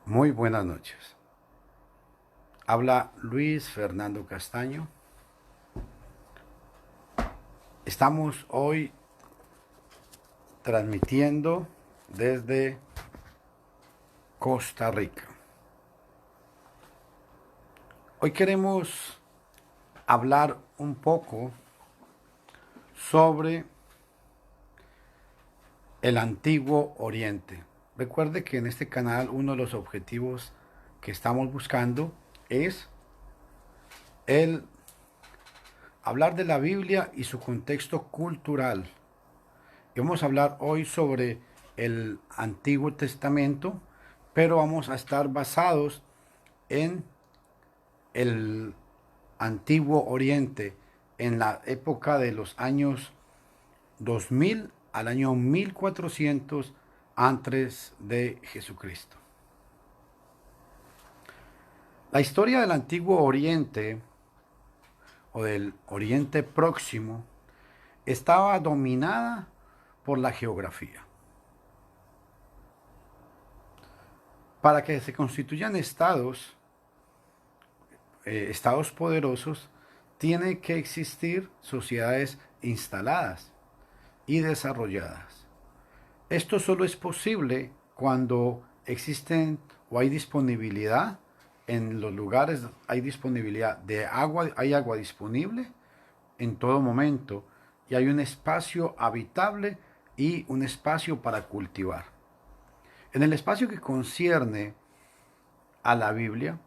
Muy buenas noches. Habla Luis Fernando Castaño. Estamos hoy transmitiendo desde Costa Rica. Hoy queremos hablar un poco sobre el Antiguo Oriente. Recuerde que en este canal uno de los objetivos que estamos buscando es el hablar de la Biblia y su contexto cultural. Y vamos a hablar hoy sobre el Antiguo Testamento, pero vamos a estar basados en el Antiguo Oriente, en la época de los años 2000 al año 1400 antes de Jesucristo. La historia del Antiguo Oriente o del Oriente Próximo estaba dominada por la geografía. Para que se constituyan estados poderosos, tiene que existir sociedades instaladas y desarrolladas. Esto solo es posible cuando existen o hay disponibilidad en los lugares, hay disponibilidad de agua, hay agua disponible en todo momento y hay un espacio habitable y un espacio para cultivar. En el espacio que concierne a la Biblia,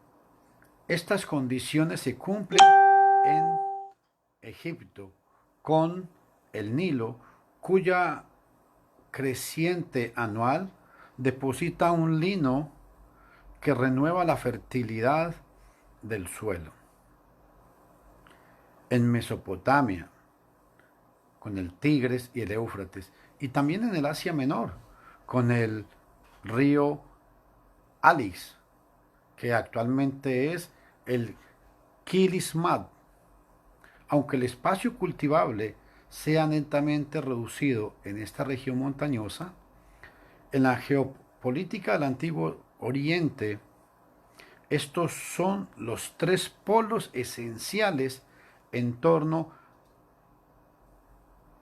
estas condiciones se cumplen en Egipto con el Nilo, cuya creciente anual deposita un lino que renueva la fertilidad del suelo. En Mesopotamia, con el Tigris y el Éufrates, y también en el Asia Menor, con el río Alix, que actualmente es el Kilismat. Aunque el espacio cultivable sea netamente reducido en esta región montañosa, en la geopolítica del Antiguo Oriente, estos son los tres polos esenciales en torno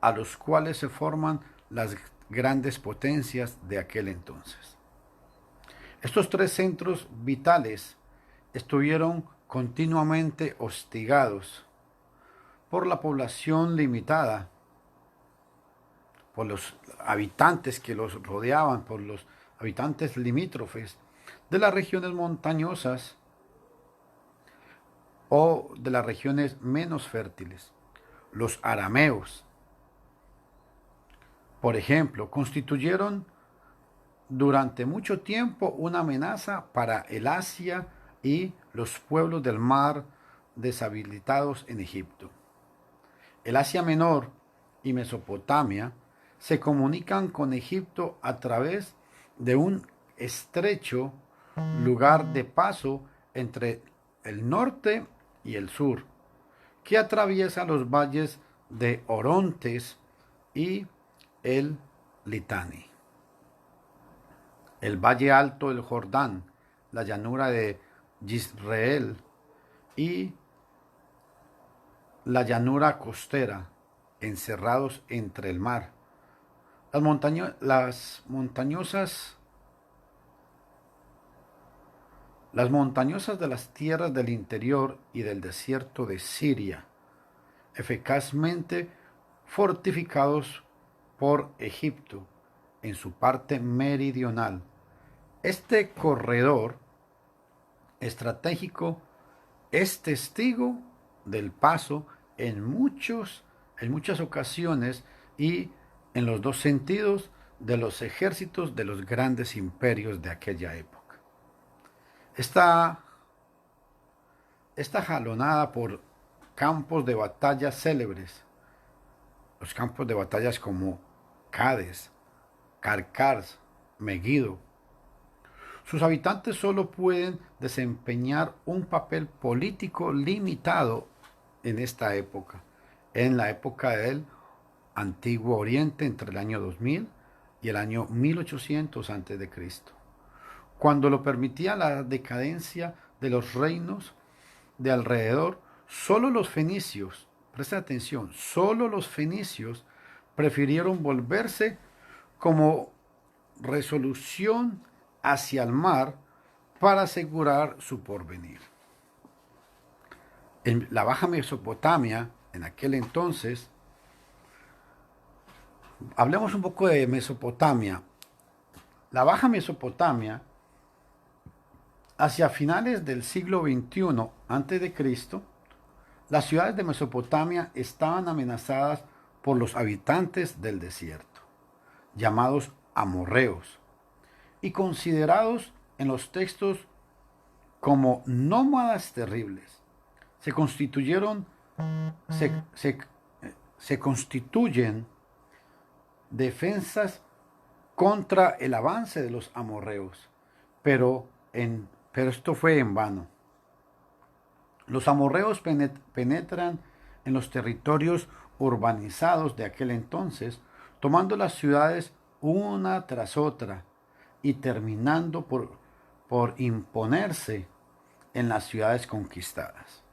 a los cuales se forman las grandes potencias de aquel entonces. Estos tres centros vitales estuvieron continuamente hostigados por la población limitada, por los habitantes que los rodeaban, por los habitantes limítrofes de las regiones montañosas o de las regiones menos fértiles. Los arameos, por ejemplo, constituyeron durante mucho tiempo una amenaza para el Asia y los pueblos del mar deshabilitados en Egipto. El Asia Menor y Mesopotamia se comunican con Egipto a través de un estrecho lugar de paso entre el norte y el sur, que atraviesa los valles de Orontes y el Litani, el valle alto del Jordán, la llanura de Yisrael y la llanura costera, encerrados entre el mar. Las montañosas de las tierras del interior y del desierto de Siria, eficazmente fortificados por Egipto en su parte meridional. Este corredor estratégico es testigo del paso en muchas ocasiones y en los dos sentidos de los ejércitos de los grandes imperios de aquella época. Está jalonada por campos de batalla célebres, los campos de batallas como Cades, Carcars, Megiddo. Sus habitantes solo pueden desempeñar un papel político limitado en esta época, en la época del Antiguo Oriente entre el año 2000 y el año 1800 a.C. cuando lo permitía la decadencia de los reinos de alrededor, solo los fenicios, presta atención, solo los fenicios prefirieron volverse como resolución hacia el mar para asegurar su porvenir. En la Baja Mesopotamia, en aquel entonces, hablemos un poco de Mesopotamia. La Baja Mesopotamia, hacia finales del siglo XXI a.C., las ciudades de Mesopotamia estaban amenazadas por los habitantes del desierto, llamados amorreos, y considerados en los textos como nómadas terribles. Se constituyeron, se constituyen defensas contra el avance de los amorreos, pero esto fue en vano. Los amorreos penetran en los territorios urbanizados de aquel entonces, tomando las ciudades una tras otra y terminando por imponerse en las ciudades conquistadas.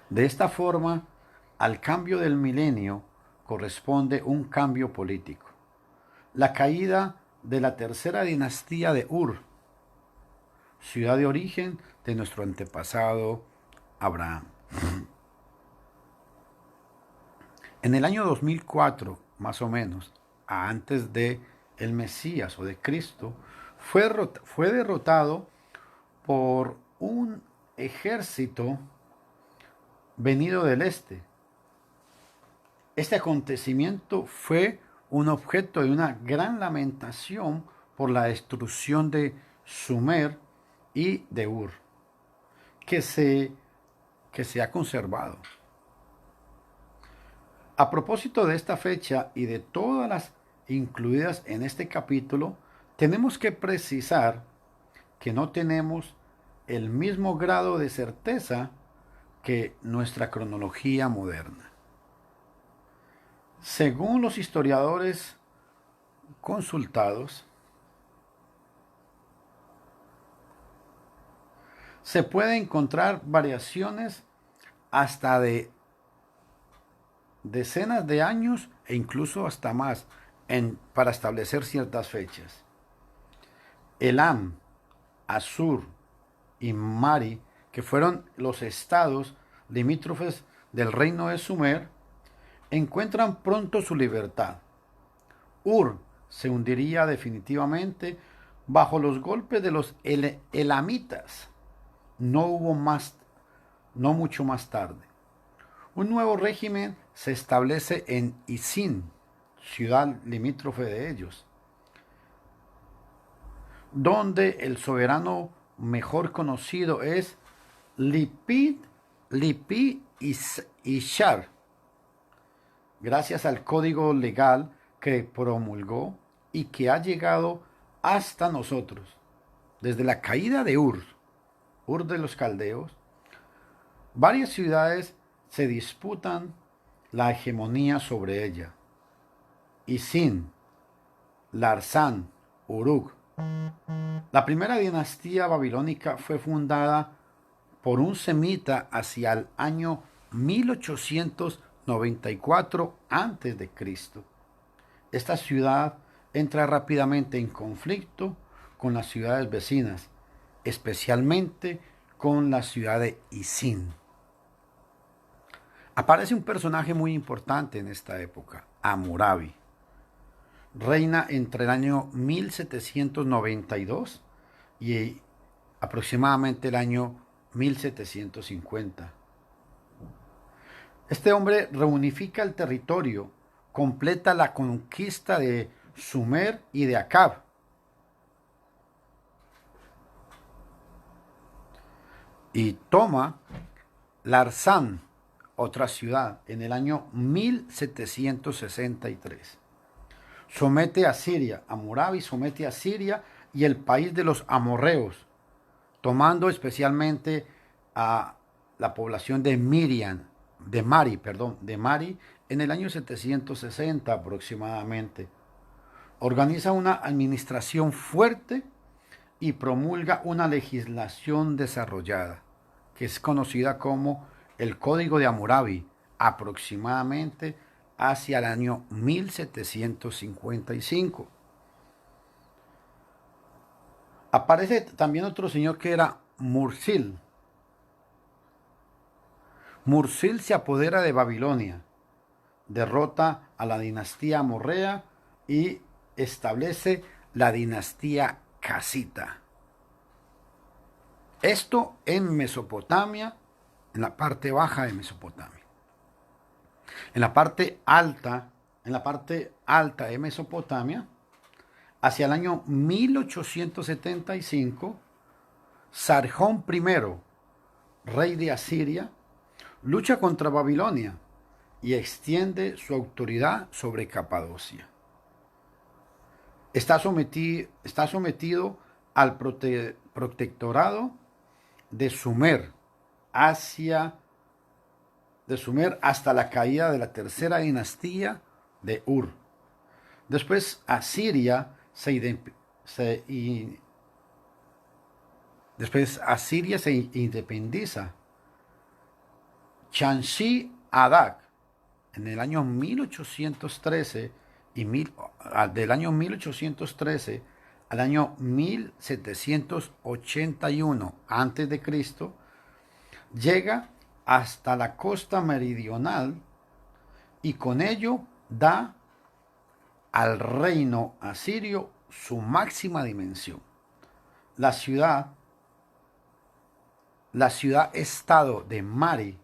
De esta forma, al cambio del milenio corresponde un cambio político. La caída de la tercera dinastía de Ur, ciudad de origen de nuestro antepasado Abraham. En el año 2004, más o menos, antes de el Mesías o de Cristo, fue derrotado por un ejército venido del este. Este acontecimiento fue un objeto de una gran lamentación por la destrucción de Sumer y de Ur, que se ha conservado. A propósito de esta fecha y de todas las incluidas en este capítulo, tenemos que precisar que no tenemos el mismo grado de certeza que nuestra cronología moderna. Según los historiadores consultados, se puede encontrar variaciones hasta de decenas de años e incluso hasta más para establecer ciertas fechas. Elam, Asur y Mari, que fueron los estados limítrofes del reino de Sumer, encuentran pronto su libertad. Ur se hundiría definitivamente bajo los golpes de los elamitas. No mucho más tarde. Un nuevo régimen se establece en Isin, ciudad limítrofe de ellos, donde el soberano mejor conocido es Lipi Ishar, gracias al código legal que promulgó y que ha llegado hasta nosotros. Desde la caída de Ur de los caldeos, varias ciudades se disputan la hegemonía sobre ella. Isin, Larsán, Uruk. La primera dinastía babilónica fue fundada por un semita hacia el año 1894 a.C. Esta ciudad entra rápidamente en conflicto con las ciudades vecinas, especialmente con la ciudad de Isin. Aparece un personaje muy importante en esta época, Hammurabi. Reina entre el año 1792 y aproximadamente el año 1750. Este hombre reunifica el territorio, completa la conquista de Sumer y de Akkad. Y toma Larsán, otra ciudad, en el año 1763. Somete a Siria, Hammurabi somete a Siria y el país de los amorreos, tomando especialmente a la población de Mari en el año 760 aproximadamente. Organiza una administración fuerte y promulga una legislación desarrollada, que es conocida como el Código de Hammurabi, aproximadamente hacia el año 1755. Aparece también otro señor que era Mursil. Mursil se apodera de Babilonia, derrota a la dinastía amorrea y establece la dinastía casita. Esto en Mesopotamia, en la parte baja de Mesopotamia. En la parte alta de Mesopotamia, hacia el año 1875, Sargón I, rey de Asiria, lucha contra Babilonia y extiende su autoridad sobre Capadocia. Está sometido al protectorado de Sumer, hasta la caída de la tercera dinastía de Ur. Después Asiria se independiza. Shamshi Adad en el año 1813 del año 1813 al año 1781 a.C., llega hasta la costa meridional y con ello da al reino asirio su máxima dimensión. La ciudad-estado de Mari,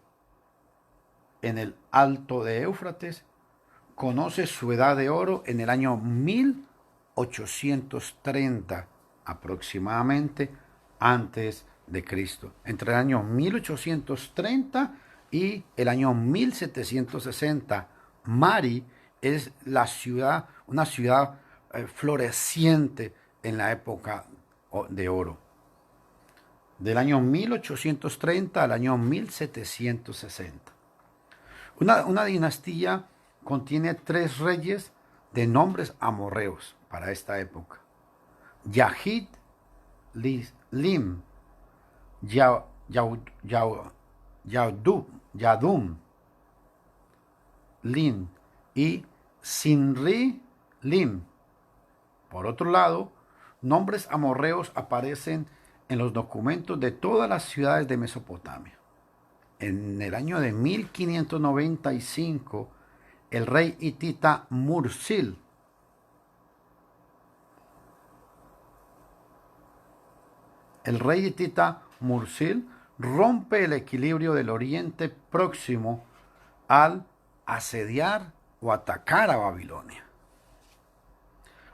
en el Alto de Éufrates, conoce su edad de oro en el año 1830 aproximadamente antes de Cristo. Entre el año 1830 y el año 1760, Mari es una ciudad floreciente en la época de oro. Del año 1830 al año 1760. Una dinastía contiene 3 reyes de nombres amorreos para esta época: Yahid, Lim, Yadum, Lin y Sinri Lim. Por otro lado, nombres amorreos aparecen en los documentos de todas las ciudades de Mesopotamia. En el año de 1595, el rey hitita Mursil rompe el equilibrio del Oriente Próximo al asediar o atacar a Babilonia,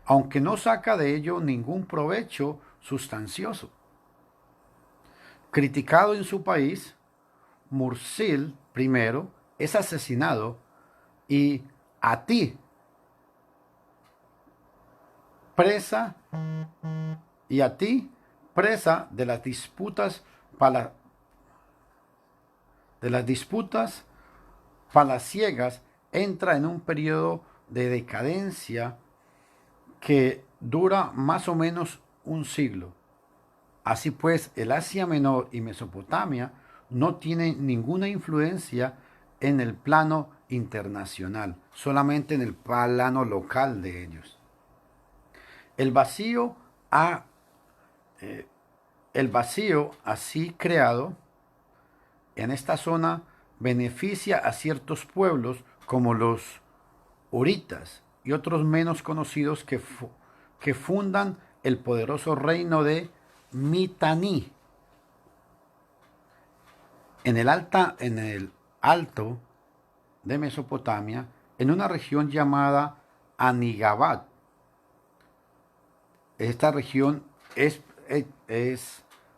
aunque no saca de ello ningún provecho sustancioso. Criticado en su país, Mursil I es asesinado y Ati, presa de las disputas palaciegas, entra en un periodo de decadencia que dura más o menos un siglo. Así pues, el Asia Menor y Mesopotamia no tienen ninguna influencia en el plano internacional, solamente en el plano local de ellos. El vacío así creado en esta zona beneficia a ciertos pueblos como los huritas y otros menos conocidos que fundan el poderoso reino de Mitanni. En el alto de Mesopotamia, en una región llamada Anigabat. Esta región es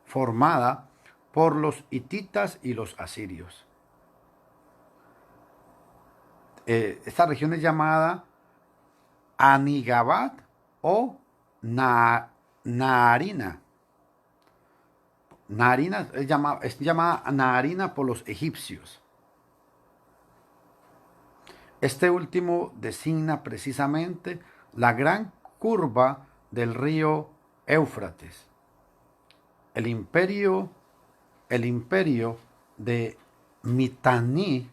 formada por los hititas y los asirios. Esta región es llamada Anigabat o Naarina. Naarina es llamada Naarina por los egipcios. Este último designa precisamente la gran curva del río Éufrates. El imperio de Mitanni,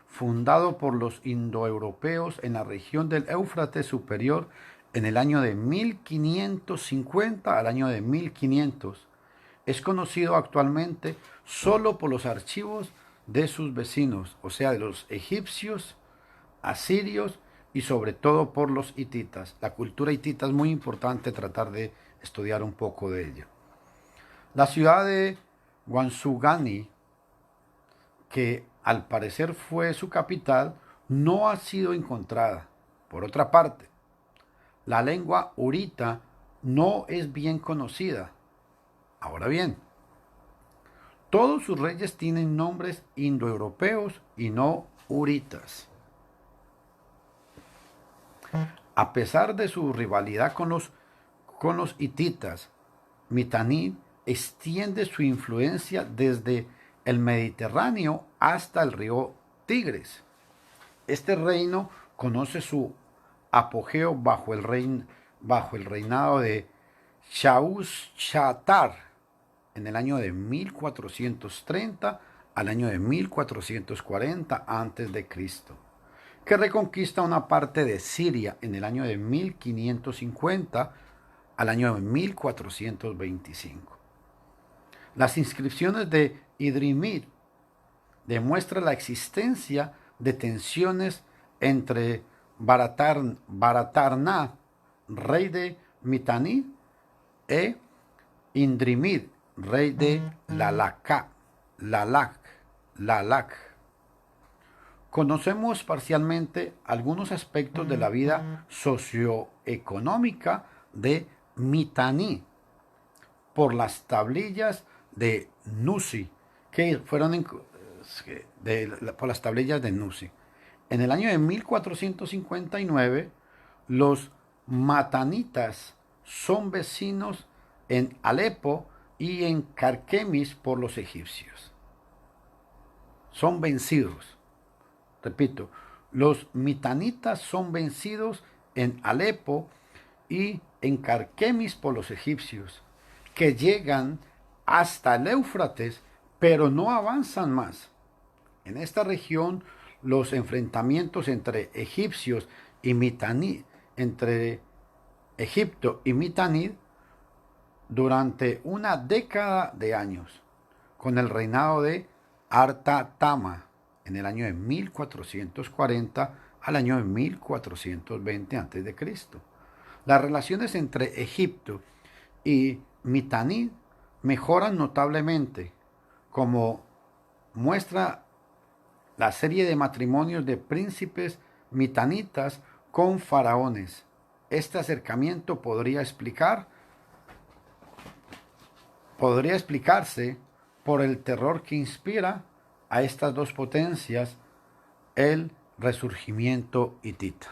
fundado por los indoeuropeos en la región del Éufrates superior en el año de 1550 al año de 1500, es conocido actualmente solo por los archivos de sus vecinos, o sea, de los egipcios, asirios y sobre todo por los hititas. La cultura hitita es muy importante tratar de estudiar un poco de ella. La ciudad de Guansugani, que al parecer fue su capital, no ha sido encontrada. Por otra parte, la lengua urita no es bien conocida. Ahora bien, todos sus reyes tienen nombres indoeuropeos y no uritas. A pesar de su rivalidad con los hititas, Mitanni extiende su influencia desde el Mediterráneo hasta el río Tigris. Este reino conoce su apogeo bajo el reinado de Shaushatar en el año de 1430 al año de 1440 a.C., que reconquista una parte de Siria en el año de 1550 al año de 1425. Las inscripciones de Idrimit demuestran la existencia de tensiones entre Baratarná, rey de Mitanni, e Indrimid, rey de Lalak. Conocemos parcialmente algunos aspectos de la vida socioeconómica de Mitanni por las tablillas de Nusi, por las tablillas de Nusi. En el año de 1459, los matanitas son vecinos en Alepo y en Carquemis por los egipcios. Son vencidos. Repito, los mitanitas son vencidos en Alepo y en Carquemis por los egipcios, que llegan hasta el Éufrates, pero no avanzan más. En esta región, los enfrentamientos entre egipcios y Mitanni, entre Egipto y Mitanni, durante una década de años, con el reinado de Artatama en el año de 1440 al año de 1420 a.C. Las relaciones entre Egipto y Mitanni mejoran notablemente, como muestra la serie de matrimonios de príncipes mitanitas con faraones. Este acercamiento podría explicarse por el terror que inspira a estas dos potencias el resurgimiento hitita.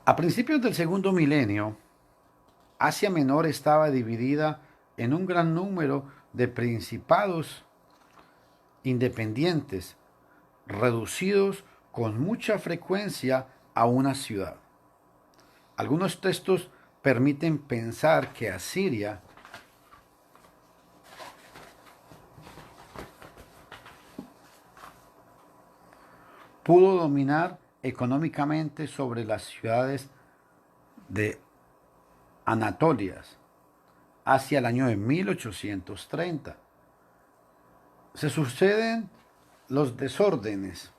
A principios del segundo milenio, Asia Menor estaba dividida en un gran número de principados independientes, reducidos con mucha frecuencia a una ciudad. Algunos textos permiten pensar que Asiria pudo dominar económicamente sobre las ciudades de Anatolias hacia el año de 1830. Se suceden los desórdenes.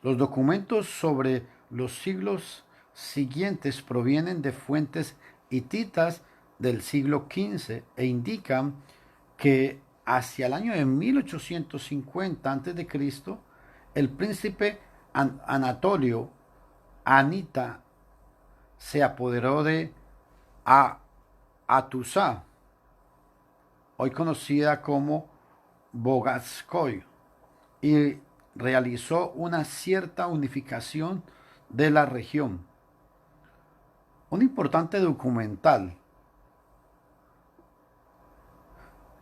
Los documentos sobre los siglos siguientes provienen de fuentes hititas del siglo XV e indican que hacia el año de 1850 a.C., el príncipe Anatolio Anita se apoderó de Hattusa, hoy conocida como Bogatskoy, y realizó una cierta unificación de la región. Un importante documental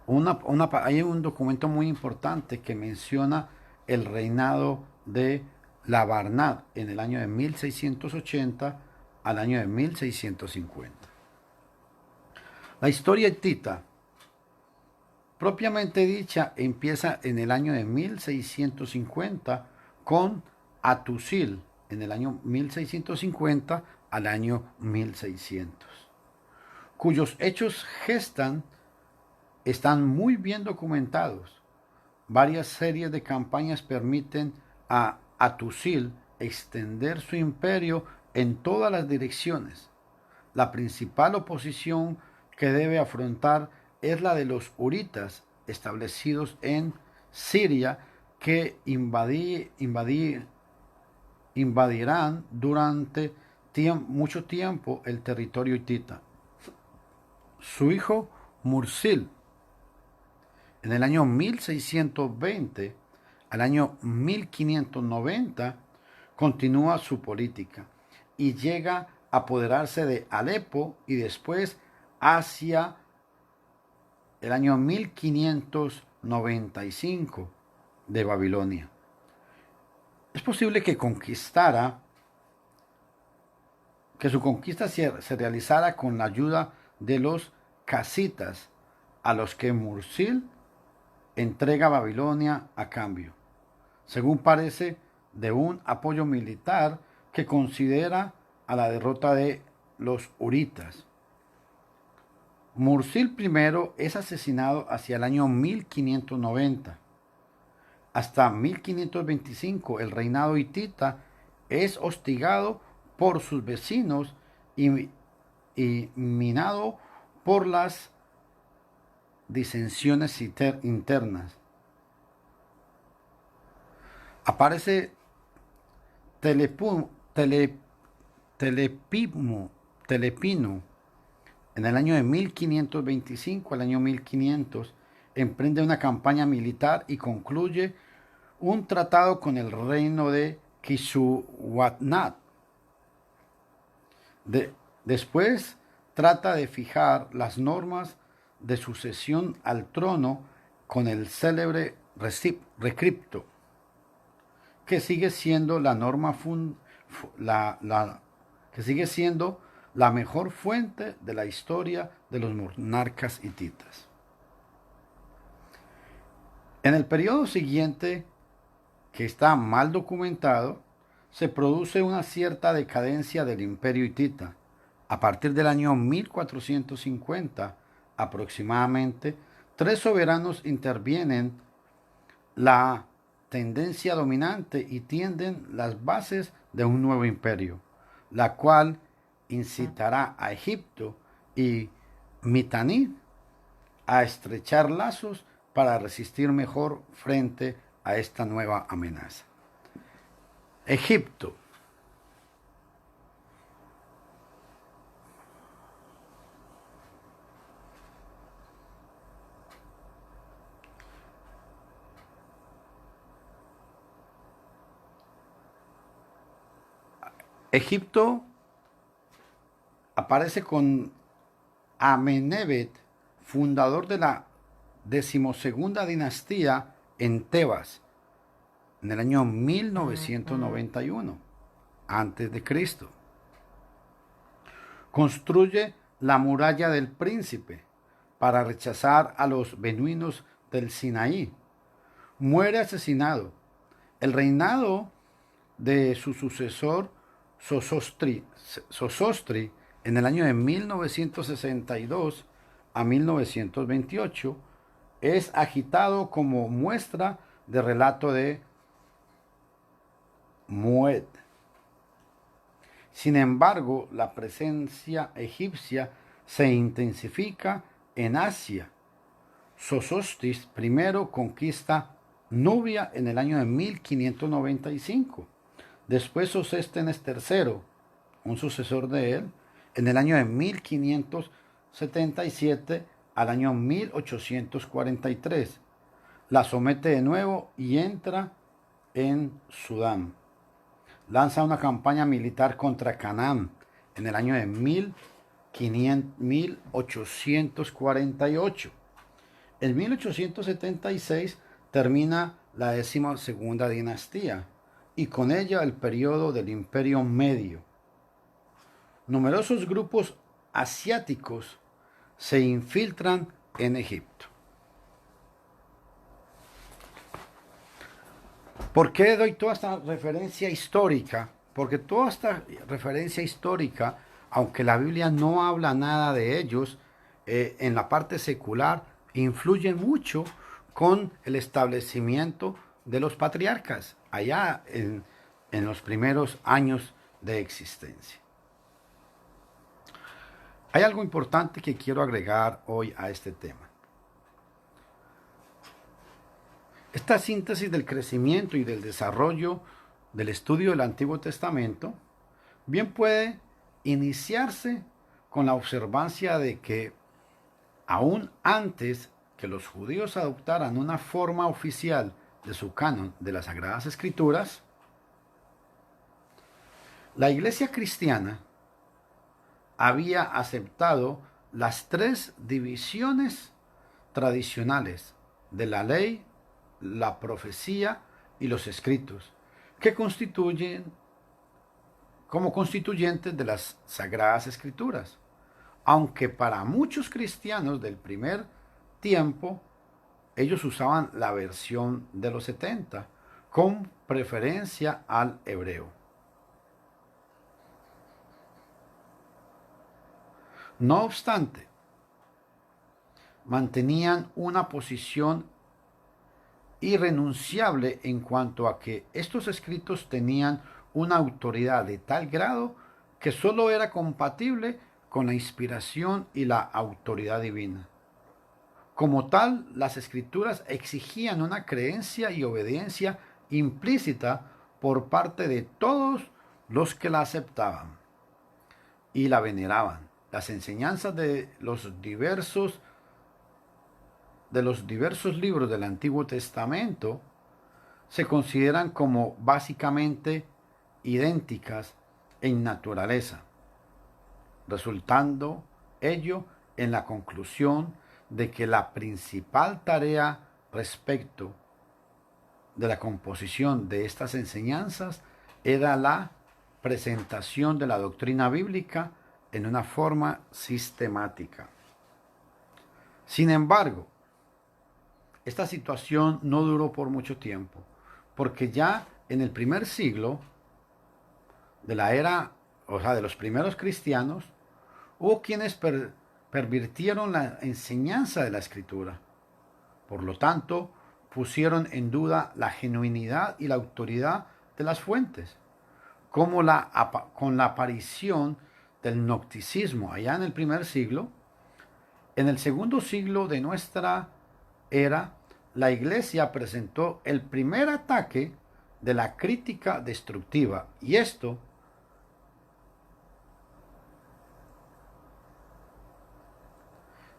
Hay un documento muy importante que menciona el reinado de Labarnad en el año de 1680 al año de 1650. La historia hitita, propiamente dicha, empieza en el año de 1650 con Atusil, en el año 1650 al año 1600, cuyos hechos están muy bien documentados. Varias series de campañas permiten a Atusil extender su imperio en todas las direcciones. La principal oposición que debe afrontar es la de los huritas establecidos en Siria, que invadirán durante mucho tiempo el territorio hitita. Su hijo Mursil, en el año 1620 al año 1590, continúa su política y llega a apoderarse de Alepo y después hacia el año 1595 de Babilonia. Es posible que su conquista se realizara con la ayuda de los casitas, a los que Mursil entrega Babilonia a cambio, según parece, de un apoyo militar que considera a la derrota de los huritas. Mursil I es asesinado hacia el año 1590. Hasta 1525 el reinado hitita es hostigado por sus vecinos y minado por las disensiones internas. Aparece Telepino en el año de 1525 al año 1500, emprende una campaña militar y concluye un tratado con el reino de Kishwatnat. Después trata de fijar las normas de sucesión al trono con el célebre Recripto, que sigue siendo que sigue siendo la mejor fuente de la historia de los monarcas hititas. En el periodo siguiente, que está mal documentado, se produce una cierta decadencia del imperio hitita. A partir del año 1450, aproximadamente, 3 soberanos intervienen la tendencia dominante y tienden las bases de un nuevo imperio, la cual incitará a Egipto y Mitanid a estrechar lazos para resistir mejor frente a esta nueva amenaza. Egipto. Egipto aparece con Amenebet, fundador de la 12ª dinastía en Tebas, en el año 1991 antes de Cristo. Construye la muralla del príncipe para rechazar a los beduinos del Sinaí. Muere asesinado. El reinado de su sucesor Sosostri en el año de 1962 a 1928 es agitado como muestra de relato de Mued. Sin embargo, la presencia egipcia se intensifica en Asia. Sosostris primero conquista Nubia en el año de 1595. Después Sosténes III, un sucesor de él, en el año de 1577 al año 1843. La somete de nuevo y entra en Sudán. Lanza una campaña militar contra Canaán en el año de 1848. En 1876 termina la 12ª dinastía y con ella el periodo del Imperio Medio. Numerosos grupos asiáticos se infiltran en Egipto. ¿Por qué doy toda esta referencia histórica? Porque toda esta referencia histórica, aunque la Biblia no habla nada de ellos, en la parte secular influye mucho con el establecimiento de los patriarcas allá en los primeros años de existencia. Hay algo importante que quiero agregar hoy a este tema. Esta síntesis del crecimiento y del desarrollo del estudio del Antiguo Testamento bien puede iniciarse con la observancia de que aún antes que los judíos adoptaran una forma oficial de su canon de las Sagradas Escrituras, la Iglesia cristiana había aceptado las 3 divisiones tradicionales de la ley, la profecía y los escritos, que constituyen como constituyentes de las Sagradas Escrituras, aunque para muchos cristianos del primer tiempo ellos usaban la versión de los 70, con preferencia al hebreo. No obstante, mantenían una posición irrenunciable en cuanto a que estos escritos tenían una autoridad de tal grado que sólo era compatible con la inspiración y la autoridad divina. Como tal, las escrituras exigían una creencia y obediencia implícita por parte de todos los que la aceptaban y la veneraban. Las enseñanzas de los diversos libros del Antiguo Testamento se consideran como básicamente idénticas en naturaleza, resultando ello en la conclusión de que la principal tarea respecto de la composición de estas enseñanzas era la presentación de la doctrina bíblica en una forma sistemática. Sin embargo, esta situación no duró por mucho tiempo, porque ya en el primer siglo de la era, de los primeros cristianos, hubo quienes pervirtieron la enseñanza de la Escritura. Por lo tanto, pusieron en duda la genuinidad y la autoridad de las fuentes, como con la aparición del gnosticismo allá en el primer siglo. En el segundo siglo de nuestra era, la Iglesia presentó el primer ataque de la crítica destructiva, y esto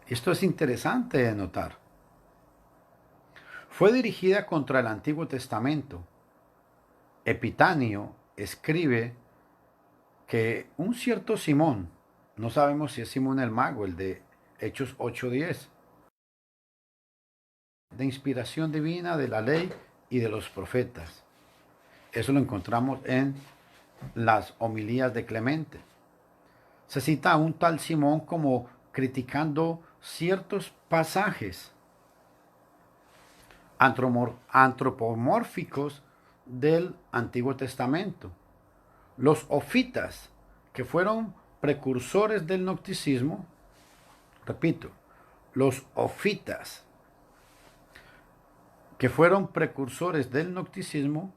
es interesante de notar. Fue dirigida contra el Antiguo Testamento. Epitanio escribe que un cierto Simón, no sabemos si es Simón el Mago, el de Hechos 8:10, de inspiración divina de la ley y de los profetas. Eso lo encontramos en las homilías de Clemente. Se cita a un tal Simón como criticando ciertos pasajes antropomórficos del Antiguo Testamento. Los ofitas, que fueron precursores del gnosticismo, repito, los ofitas, que fueron precursores del gnosticismo,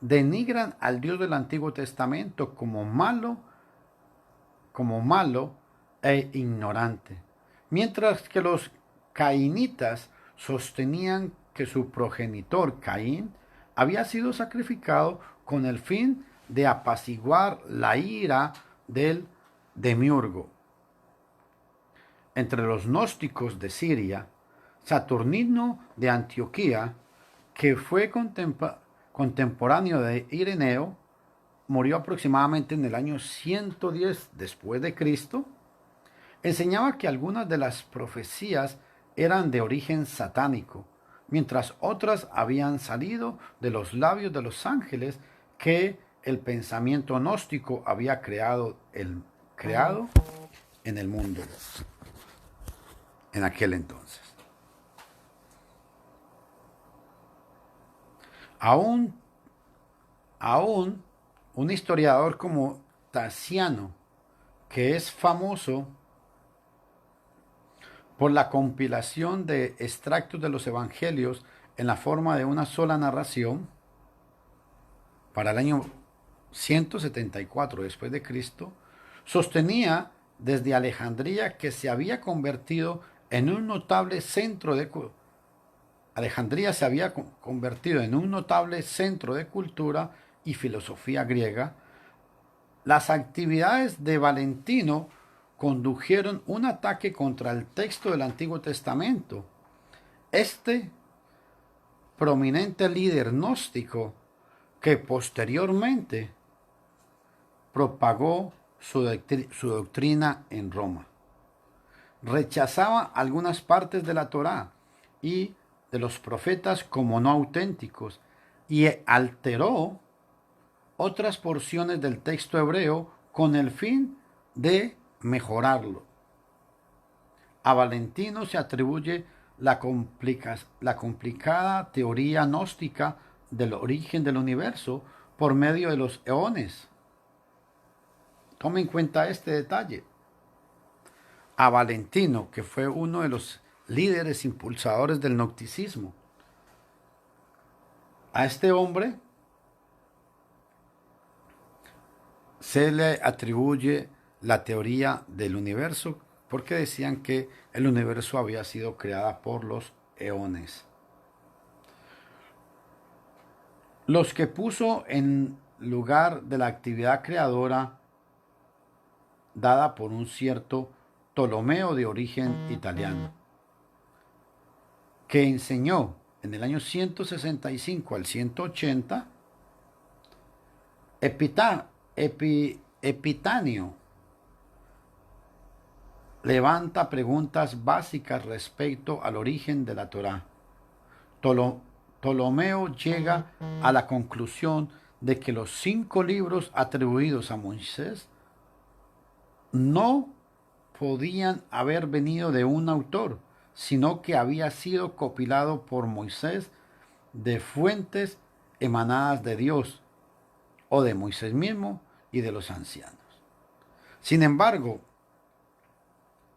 denigran al Dios del Antiguo Testamento como malo e ignorante, mientras que los cainitas sostenían que su progenitor Caín había sido sacrificado con el fin de apaciguar la ira del demiurgo. Entre los gnósticos de Siria, Saturnino de Antioquía, que fue contemporáneo de Ireneo, murió aproximadamente en el año 110 después de Cristo, enseñaba que algunas de las profecías eran de origen satánico, mientras otras habían salido de los labios de los ángeles que el pensamiento gnóstico había creado en el mundo en aquel entonces. Aún un historiador como Taciano, que es famoso por la compilación de extractos de los evangelios en la forma de una sola narración, para el año 174 después de Cristo, sostenía desde Alejandría que se había convertido en un notable centro de Alejandría se había convertido en un notable centro de cultura y filosofía griega. Las actividades de Valentino condujeron un ataque contra el texto del Antiguo Testamento. Este prominente líder gnóstico que posteriormente propagó su doctrina en Roma. Rechazaba algunas partes de la Torá y de los profetas como no auténticos y alteró otras porciones del texto hebreo con el fin de mejorarlo. A Valentino se atribuye la complicada teoría gnóstica del origen del universo por medio de los eones. Tome en cuenta este detalle. A Valentino, que fue uno de los líderes impulsadores del gnosticismo, a este hombre se le atribuye la teoría del universo porque decían que el universo había sido creado por los eones. Los que puso en lugar de la actividad creadora dada por un cierto Ptolomeo de origen italiano, que enseñó en el año 165 al 180, Epitanio levanta preguntas básicas respecto al origen de la Torá. Ptolomeo llega a la conclusión de que los 5 libros atribuidos a Moisés no podían haber venido de un autor, sino que había sido compilado por Moisés de fuentes emanadas de Dios, o de Moisés mismo y de los ancianos. Sin embargo,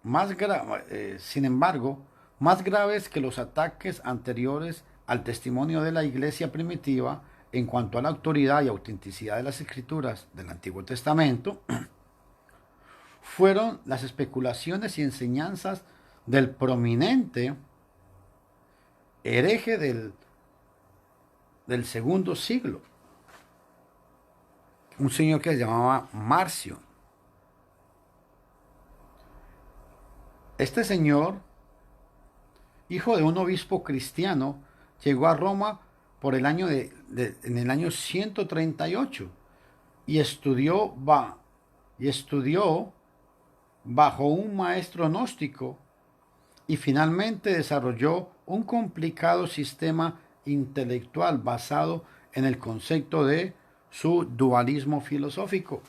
más graves que los ataques anteriores al testimonio de la iglesia primitiva en cuanto a la autoridad y autenticidad de las escrituras del Antiguo Testamento, fueron las especulaciones y enseñanzas del prominente hereje del segundo siglo, un señor que se llamaba Marcio. Este señor, hijo de un obispo cristiano, llegó a Roma por el año en el año 138 y estudió bajo un maestro gnóstico y finalmente desarrolló un complicado sistema intelectual basado en el concepto de su dualismo filosófico.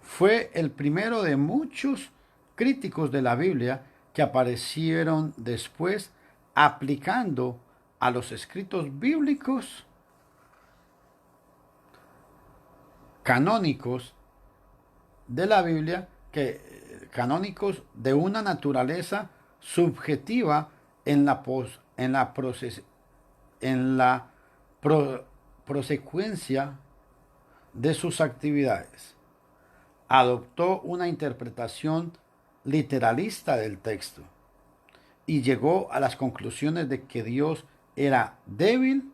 Fue el primero de muchos críticos de la Biblia que aparecieron después aplicando a los escritos bíblicos canónicos de la Biblia, canónicos de una naturaleza subjetiva en la prosecuencia de sus actividades. Adoptó una interpretación literalista del texto y llegó a las conclusiones de que Dios era débil,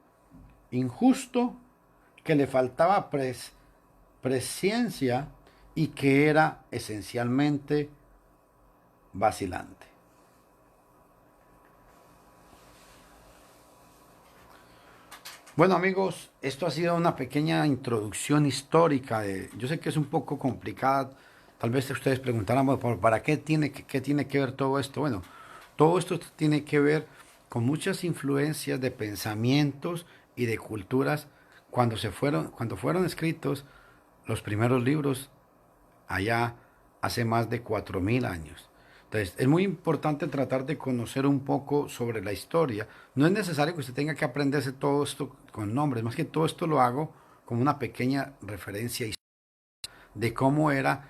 injusto, que le faltaba presciencia y que era esencialmente vacilante. Bueno amigos, esto ha sido una pequeña introducción histórica. Yo sé que es un poco complicada. Tal vez ustedes preguntarán, ¿para qué tiene que ver todo esto? Bueno, Todo esto tiene que ver con muchas influencias de pensamientos y de culturas cuando fueron escritos los primeros libros allá hace más de 4000 años. Entonces, es muy importante tratar de conocer un poco sobre la historia. No es necesario que usted tenga que aprenderse todo esto con nombres, más que todo esto lo hago como una pequeña referencia de cómo era,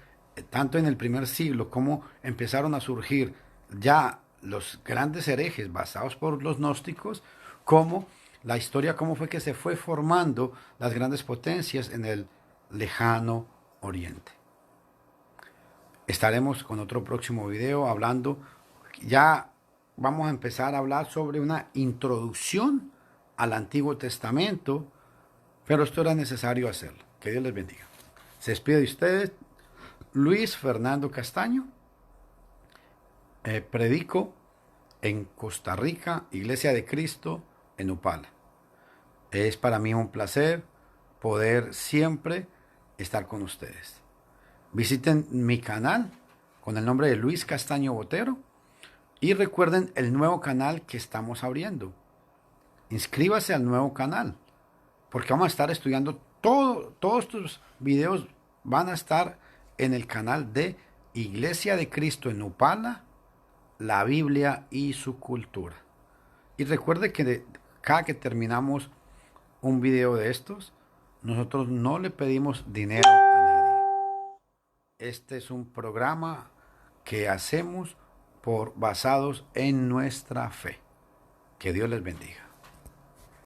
tanto en el primer siglo, cómo empezaron a surgir ya los grandes herejes basados por los gnósticos, cómo la historia, cómo fue que se fue formando las grandes potencias en el lejano oriente. Estaremos con otro próximo video hablando, ya vamos a empezar a hablar sobre una introducción al Antiguo Testamento, pero esto era necesario hacerlo. Que Dios les bendiga. Se despide de ustedes, Luis Fernando Castaño. Predico en Costa Rica, Iglesia de Cristo, en Upala. Es para mí un placer poder siempre estar con ustedes. Visiten mi canal con el nombre de Luis Castaño Botero y recuerden el nuevo canal que estamos abriendo. Inscríbase al nuevo canal porque vamos a estar estudiando todos estos videos van a estar en el canal de Iglesia de Cristo en Upala, la Biblia y su cultura. Y recuerde que cada que terminamos un video de estos, nosotros no le pedimos dinero a nadie. Este es un programa que hacemos basados en nuestra fe. Que Dios les bendiga.